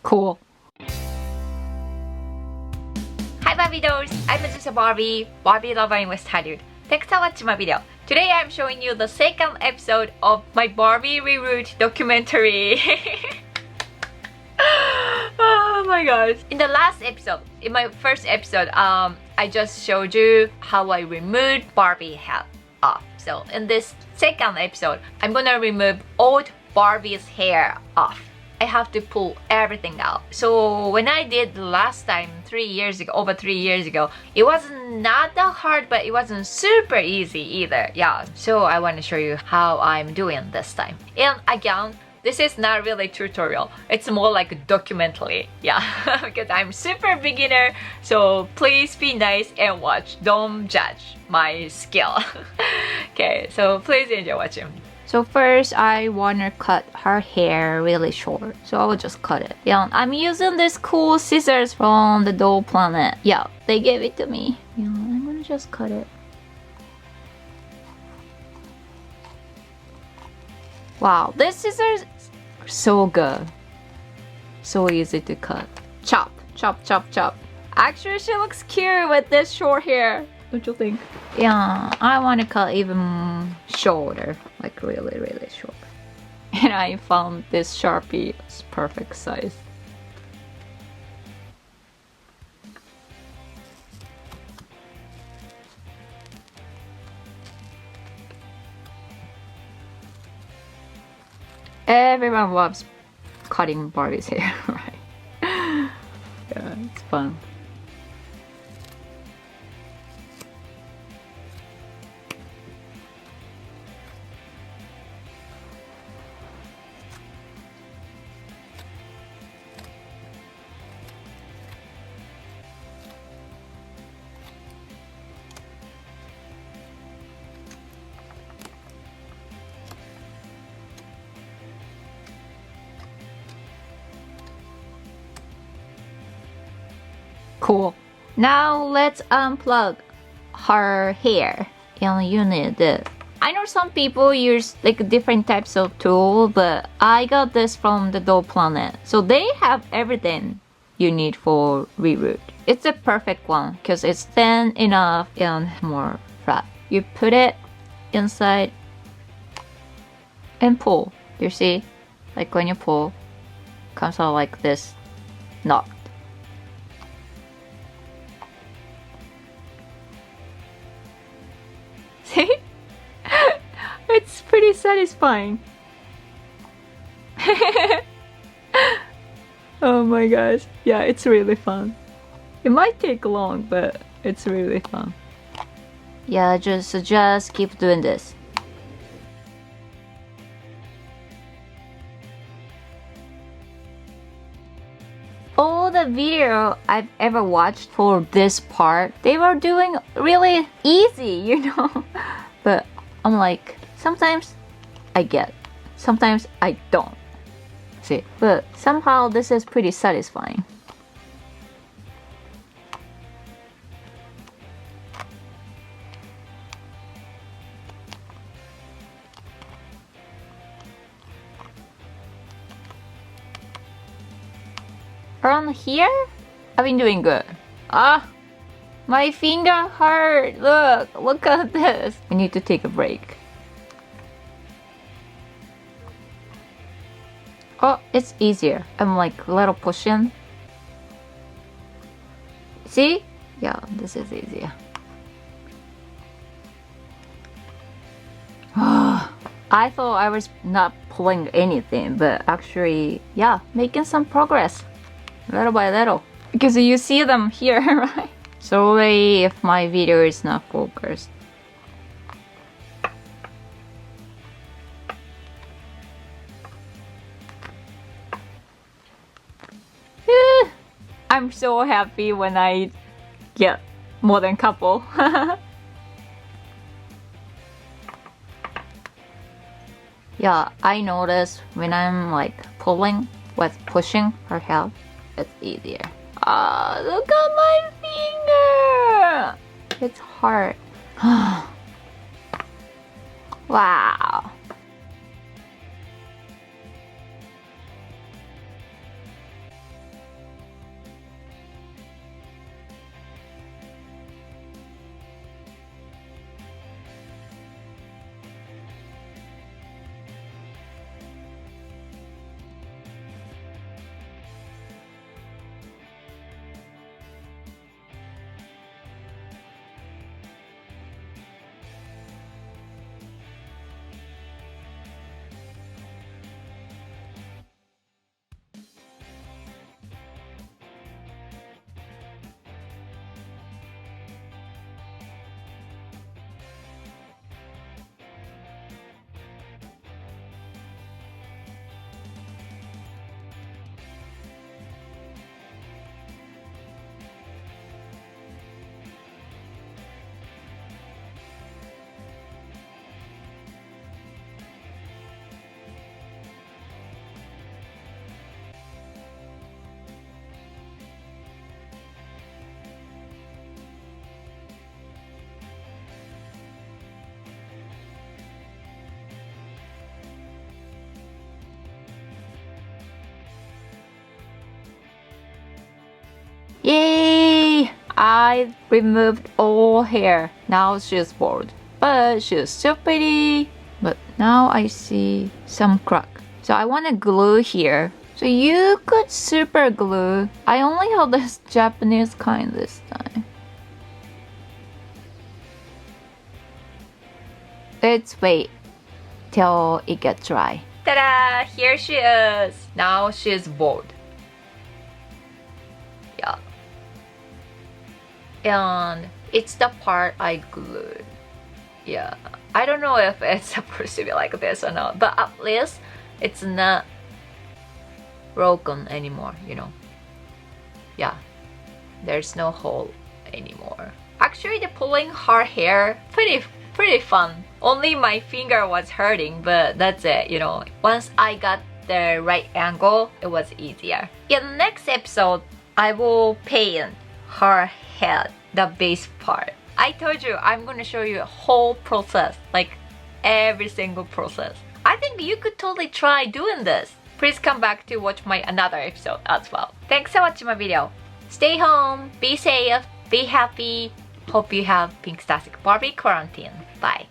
Cool. Hi Barbie dolls, I'm Azusa Barbie, Barbie lover in West Hollywood. Thanks for watching my video. Today I'm showing you the second episode of my Barbie REROOT documentary. Oh my gosh. In the last episode, in my first episode, I just showed you how I removed Barbie hair off. So in this second episode, I'm gonna remove old Barbie's hair off. I have to pull everything out. So when I did the last time 3 years ago, over 3 years ago, it wasn't not that hard, but it wasn't super easy either. Yeah, so I want to show you how I'm doing this time. And again, this is not really tutorial. It's more like a documentary. Yeah, because I'm super beginner. So please be nice and watch. Don't judge my skill. Okay, so please enjoy watching. So first, I wanna cut her hair really short. So I will just cut it. Yeah, I'm using this cool scissors from the Doll Planet. Yeah, they gave it to me. Yeah, I'm gonna just cut it. Wow, this scissors are so good. So easy to cut. Chop, chop, chop, chop. Actually, she looks cute with this short hair. Don't you think? Yeah, I want to cut even shorter, like really, really short. And I found this Sharpie. It's perfect size. Everyone loves cutting Barbie's hair, right? Yeah, it's fun. Cool. Now let's unplug her hair. And you need this. I know some people use like different types of tool, but I got this from the Doll Planet. So they have everything you need for reroot. It's a perfect one because it's thin enough and more flat. You put it inside and pull. You see? Like when you pull, comes out like this knot. See? It's pretty satisfying. Oh my gosh. Yeah, it's really fun. It might take long, but it's really fun. Yeah, just keep doing this. All the video I've ever watched for this part, they were doing really easy, you know? But I'm like, sometimes I get, sometimes I don't. See, but somehow this is pretty satisfying. Around here, I've been doing good. Ah, my finger hurt. Look at this. I need to take a break. Oh, it's easier. I'm like a little pushing. See? Yeah, this is easier. I thought I was not pulling anything, but actually, yeah, making some progress. Little by little. Because you see them here, right? Sorry if my video is not focused. I'm so happy when I get more than couple. Yeah, I notice when I'm like pulling with pushing her hair, it's easier. Ah, look at my finger! It's hard. Wow. Yay! I removed all hair. Now she's bald. But she's still pretty. But now I see some crack. So I want to glue here. So you could super glue. I only have this Japanese kind this time. Let's wait till it gets dry. Ta-da! Here she is. Now she's bald. Yeah. And it's the part I glued. Yeah. I don't know if it's supposed to be like this or not, but at least it's not broken anymore, you know. Yeah. There's no hole anymore. Actually, the pulling her hair, pretty fun. Only my finger was hurting, but that's it, you know. Once I got the right angle, it was easier. In the next episode, I will paint her head, the base part. I told you I'm gonna show you a whole process, like every single process. I think you could totally try doing this. Please come back to watch my another episode as well. Thanks for watching my video. Stay home, be safe, be happy. Hope you have Pinktastic Barbie quarantine. Bye.